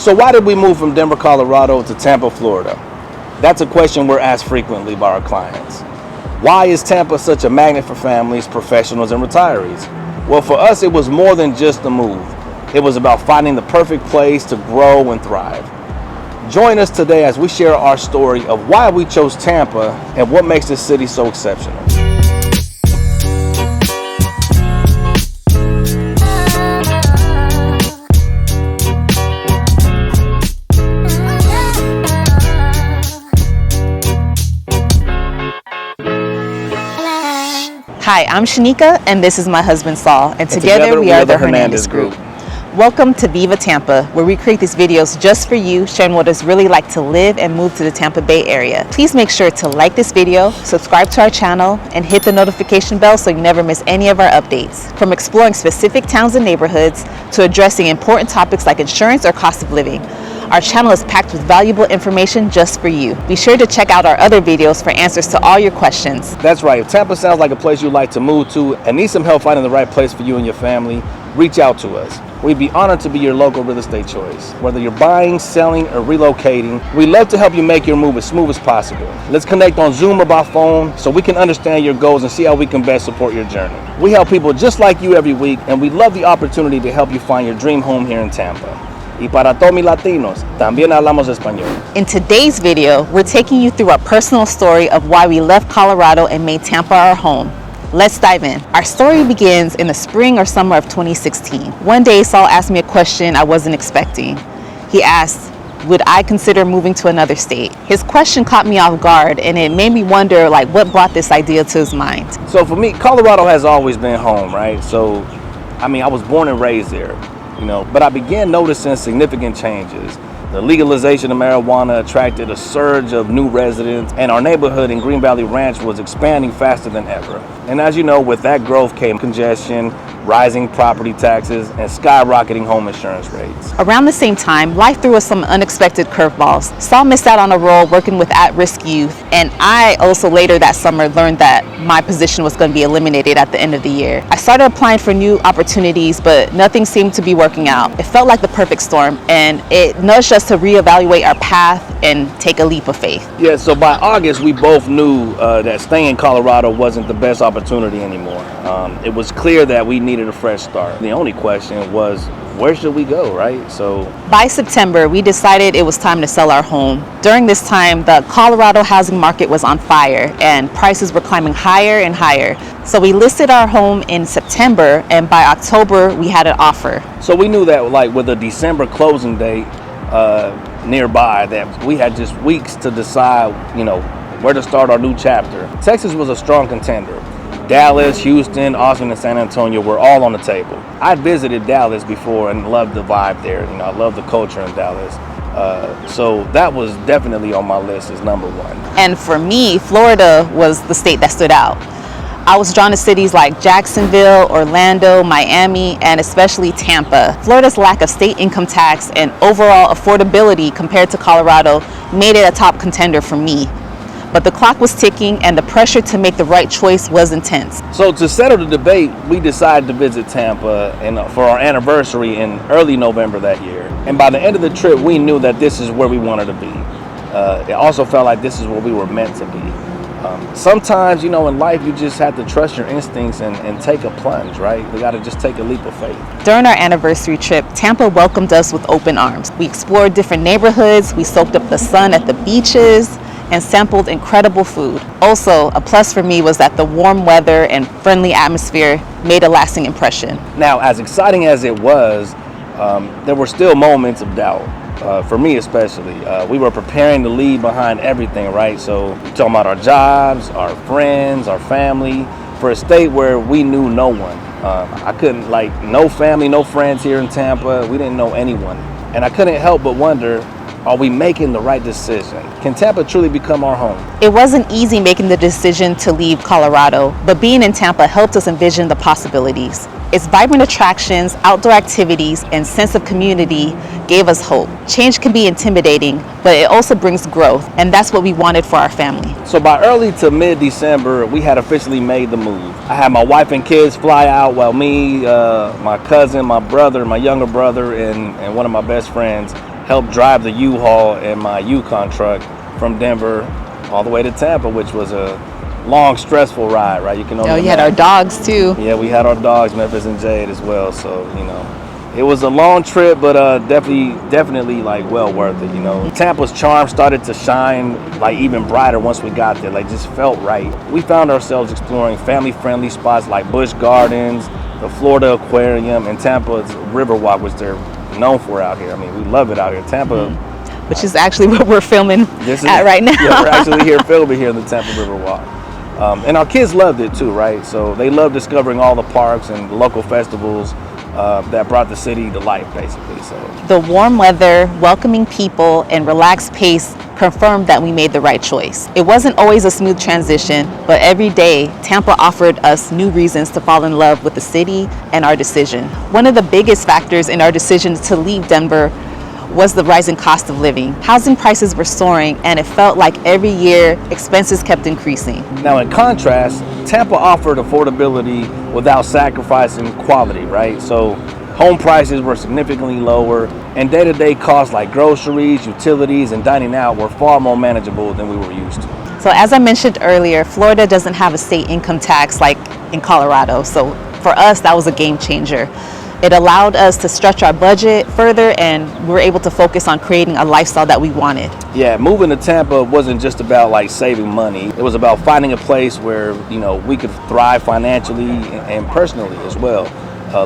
So why did we move from Denver, Colorado to Tampa, Florida? That's a question we're asked frequently by our clients. Why is Tampa such a magnet for families, professionals, and retirees? Well, for us, it was more than just a move. It was about finding the perfect place to grow and thrive. Join us today as we share our story of why we chose Tampa and what makes this city so exceptional. Hi, I'm Shanika, and this is my husband Saul, and together we are the Hernandez Group. Welcome to Viva Tampa, where we create these videos just for you, sharing what it's really like to live and move to the Tampa Bay area. Please make sure to like this video, subscribe to our channel, and hit the notification bell so you never miss any of our updates. From exploring specific towns and neighborhoods to addressing important topics like insurance or cost of living, our channel is packed with valuable information just for you. Be sure to check out our other videos for answers to all your questions. That's right. If Tampa sounds like a place you'd like to move to and need some help finding the right place for you and your family, reach out to us. We'd be honored to be your local real estate choice. Whether you're buying, selling, or relocating, we'd love to help you make your move as smooth as possible. Let's connect on Zoom or by phone so we can understand your goals and see how we can best support your journey. We help people just like you every week, and we love the opportunity to help you find your dream home here in Tampa. Y para todos mis latinos, también hablamos español. In today's video, we're taking you through our personal story of why we left Colorado and made Tampa our home. Let's dive in. Our story begins in the spring or summer of 2016. One day, Saul asked me a question I wasn't expecting. He asked, would I consider moving to another state? His question caught me off guard, and it made me wonder what brought this idea to his mind. So for me, Colorado has always been home, right? So, I was born and raised there. But I began noticing significant changes. The legalization of marijuana attracted a surge of new residents, and our neighborhood in Green Valley Ranch was expanding faster than ever. And as you know, with that growth came congestion, rising property taxes, and skyrocketing home insurance rates. Around the same time, life threw us some unexpected curveballs. Saul missed out on a role working with at-risk youth, and I also later that summer learned that my position was going to be eliminated at the end of the year. I started applying for new opportunities, but nothing seemed to be working out. It felt like the perfect storm, and it nudged us to reevaluate our path and take a leap of faith. Yeah, so by August, we both knew that staying in Colorado wasn't the best opportunity anymore. It was clear that we needed a fresh start. The only question was, where should we go, right? So by September, we decided it was time to sell our home. During this time, the Colorado housing market was on fire and prices were climbing higher and higher. So we listed our home in September, and by October, we had an offer. So we knew that with a December closing date nearby, that we had just weeks to decide, where to start our new chapter. Texas was a strong contender. Dallas, Houston, Austin, and San Antonio were all on the table. I'd visited Dallas before and loved the vibe there. I love the culture in Dallas. So that was definitely on my list as number one. And for me, Florida was the state that stood out. I was drawn to cities like Jacksonville, Orlando, Miami, and especially Tampa. Florida's lack of state income tax and overall affordability compared to Colorado made it a top contender for me. But the clock was ticking and the pressure to make the right choice was intense. So to settle the debate, we decided to visit Tampa for our anniversary in early November that year. And by the end of the trip, we knew that this is where we wanted to be. It also felt like this is where we were meant to be. Sometimes, in life, you just have to trust your instincts and take a plunge, right? We got to just take a leap of faith. During our anniversary trip, Tampa welcomed us with open arms. We explored different neighborhoods, we soaked up the sun at the beaches, and sampled incredible food. Also, a plus for me was that the warm weather and friendly atmosphere made a lasting impression. Now, as exciting as it was, there were still moments of doubt. For me especially, we were preparing to leave behind everything, right? So talking about our jobs, our friends, our family, for a state where we knew no one. I couldn't, no family, no friends here in Tampa. We didn't know anyone. And I couldn't help but wonder, are we making the right decision? Can Tampa truly become our home? It wasn't easy making the decision to leave Colorado, but being in Tampa helped us envision the possibilities. Its vibrant attractions, outdoor activities, and sense of community gave us hope. Change can be intimidating, but it also brings growth, and that's what we wanted for our family. So by early to mid-December, we had officially made the move. I had my wife and kids fly out while me, my cousin, my brother, my younger brother, and one of my best friends helped drive the U-Haul in my Yukon truck from Denver all the way to Tampa, which was a long, stressful ride, right? You can only you had our dogs too. Yeah, we had our dogs, Memphis and Jade, as well. So, it was a long trip, but definitely like well worth it, Tampa's charm started to shine like even brighter once we got there. Like, just felt right. We found ourselves exploring family-friendly spots like Busch Gardens, the Florida Aquarium, and Tampa's Riverwalk, which they're known for out here. I mean, we love it out here. Tampa, which is actually what we're filming right now. Yeah, we're actually here filming here in the Tampa Riverwalk. And our kids loved it too, right? So they loved discovering all the parks and local festivals that brought the city to life, basically. So the warm weather, welcoming people, and relaxed pace confirmed that we made the right choice. It wasn't always a smooth transition, but every day, Tampa offered us new reasons to fall in love with the city and our decision. One of the biggest factors in our decision to leave Denver was the rising cost of living. Housing prices were soaring, and it felt like every year expenses kept increasing. Now, in contrast, Tampa offered affordability without sacrificing quality, right? So home prices were significantly lower, and day-to-day costs like groceries, utilities, and dining out were far more manageable than we were used to. So as I mentioned earlier, Florida doesn't have a state income tax like in Colorado. So for us, that was a game changer. It allowed us to stretch our budget further, and we were able to focus on creating a lifestyle that we wanted. Yeah, moving to Tampa wasn't just about like saving money. It was about finding a place where, we could thrive financially and personally as well.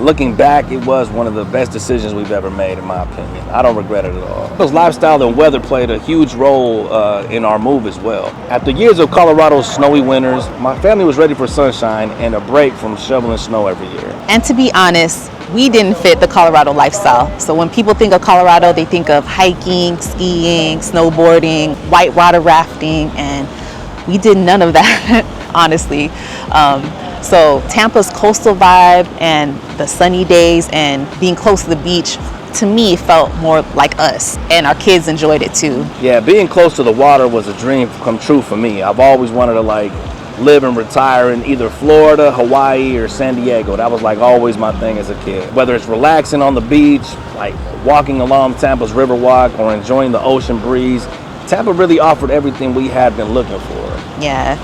Looking back, it was one of the best decisions we've ever made, in my opinion. I don't regret it at all. Because lifestyle and weather played a huge role in our move as well. After years of Colorado's snowy winters, my family was ready for sunshine and a break from shoveling snow every year. And to be honest, we didn't fit the Colorado lifestyle. So when people think of Colorado, they think of hiking, skiing, snowboarding, whitewater rafting, and we did none of that, honestly. So Tampa's coastal vibe and the sunny days and being close to the beach, to me, felt more like us, and our kids enjoyed it too. Yeah, being close to the water was a dream come true for me. I've always wanted to live and retire in either Florida, Hawaii, or San Diego. That was always my thing as a kid. Whether it's relaxing on the beach, like walking along Tampa's Riverwalk, or enjoying the ocean breeze, Tampa really offered everything we had been looking for. Yeah,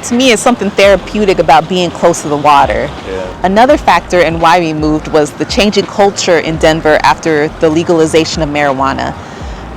to me, it's something therapeutic about being close to the water. Yeah. Another factor in why we moved was the changing culture in Denver after the legalization of marijuana.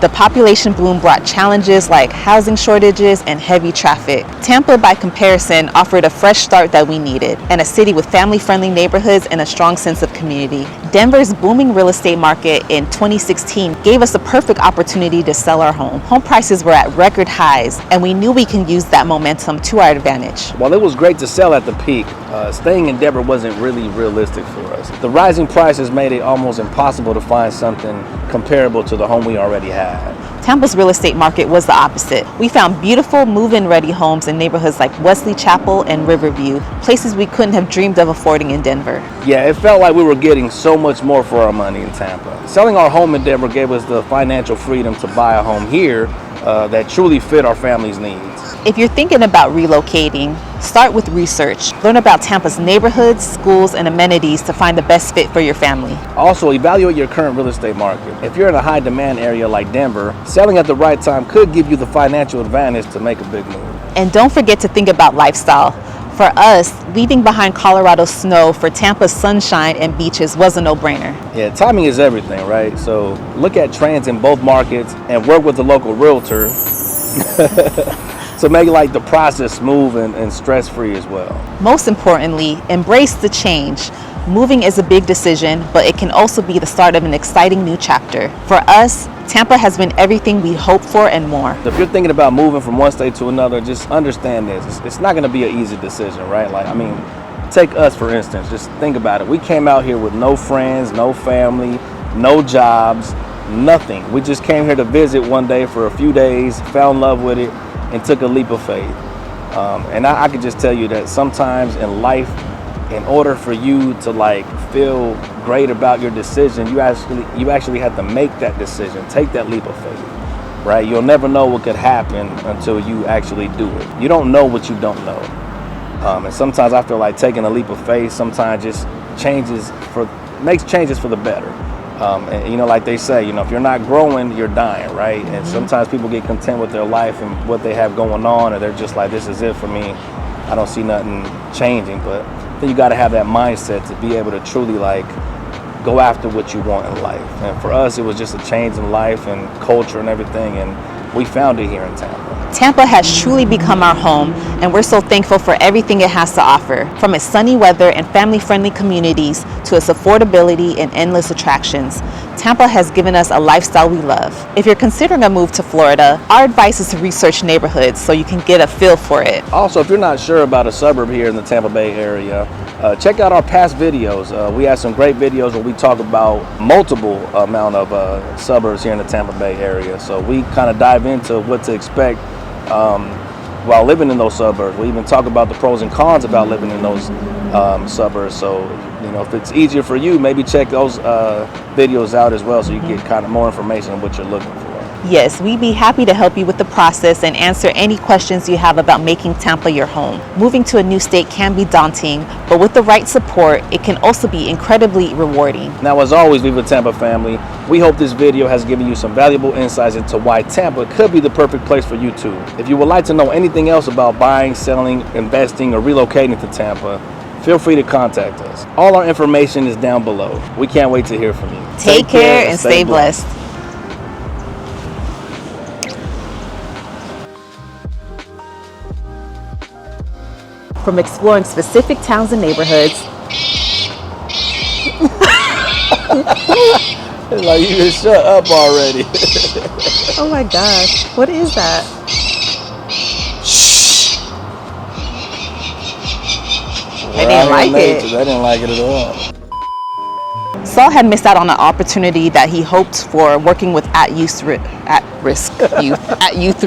The population boom brought challenges like housing shortages and heavy traffic. Tampa, by comparison, offered a fresh start that we needed, and a city with family-friendly neighborhoods and a strong sense of community. Denver's booming real estate market in 2016 gave us a perfect opportunity to sell our home. Home prices were at record highs, and we knew we can use that momentum to our advantage. While it was great to sell at the peak, staying in Denver wasn't really realistic for us. The rising prices made it almost impossible to find something comparable to the home we already had. Tampa's real estate market was the opposite. We found beautiful move-in ready homes in neighborhoods like Wesley Chapel and Riverview, places we couldn't have dreamed of affording in Denver. Yeah, it felt like we were getting so much more for our money in Tampa. Selling our home in Denver gave us the financial freedom to buy a home here that truly fit our family's needs. If you're thinking about relocating, start with research. Learn about Tampa's neighborhoods, schools, and amenities to find the best fit for your family. Also, evaluate your current real estate market. If you're in a high demand area like Denver, selling at the right time could give you the financial advantage to make a big move. And don't forget to think about lifestyle. For us, leaving behind Colorado's snow for Tampa's sunshine and beaches was a no-brainer. Yeah, timing is everything, right? So look at trends in both markets and work with the local realtor to make the process smooth and stress-free as well. Most importantly, embrace the change. Moving is a big decision, but it can also be the start of an exciting new chapter. For us, Tampa has been everything we hoped for and more. If you're thinking about moving from one state to another, just understand this. It's not going to be an easy decision, right? Take us for instance. Just think about it. We came out here with no friends, no family, no jobs, nothing. We just came here to visit one day for a few days, fell in love with it, and took a leap of faith. And I could just tell you that sometimes in life, in order for you to feel great about your decision, you actually have to make that decision, take that leap of faith, right? You'll never know what could happen until you actually do it. You don't know what you don't know. And sometimes I feel like taking a leap of faith sometimes just makes changes for the better. And you know, like they say, you know, if you're not growing, you're dying, right? And sometimes people get content with their life and what they have going on, and they're just like, this is it for me. I don't see nothing changing. But then you got to have that mindset to be able to truly like go after what you want in life. And for us, it was just a change in life and culture and everything, and we found it here in Tampa. Tampa has truly become our home, and we're so thankful for everything it has to offer, from its sunny weather and family-friendly communities to its affordability and endless attractions. Tampa has given us a lifestyle we love. If you're considering a move to Florida, our advice is to research neighborhoods so you can get a feel for it. Also, if you're not sure about a suburb here in the Tampa Bay area, check out our past videos. We have some great videos where we talk about multiple amount of suburbs here in the Tampa Bay area. So we kind of dive into what to expect while living in those suburbs. We even talk about the pros and cons about living in those suburbs. So, you know, if it's easier for you, maybe check those videos out as well so you get kind of more information on what you're looking for. Yes, we'd be happy to help you with the process and answer any questions you have about making Tampa your home. Moving to a new state can be daunting, but with the right support, it can also be incredibly rewarding. Now, as always, Viva Tampa family, we hope this video has given you some valuable insights into why Tampa could be the perfect place for you too. If you would like to know anything else about buying, selling, investing, or relocating to Tampa, feel free to contact us. All our information is down below. We can't wait to hear from you. Take care and stay blessed. From exploring specific towns and neighborhoods, like, you just shut up already. oh my gosh, what is that? Shh. They didn't like it. They didn't like it at all. Saul had missed out on an opportunity that he hoped for working with at-risk youth.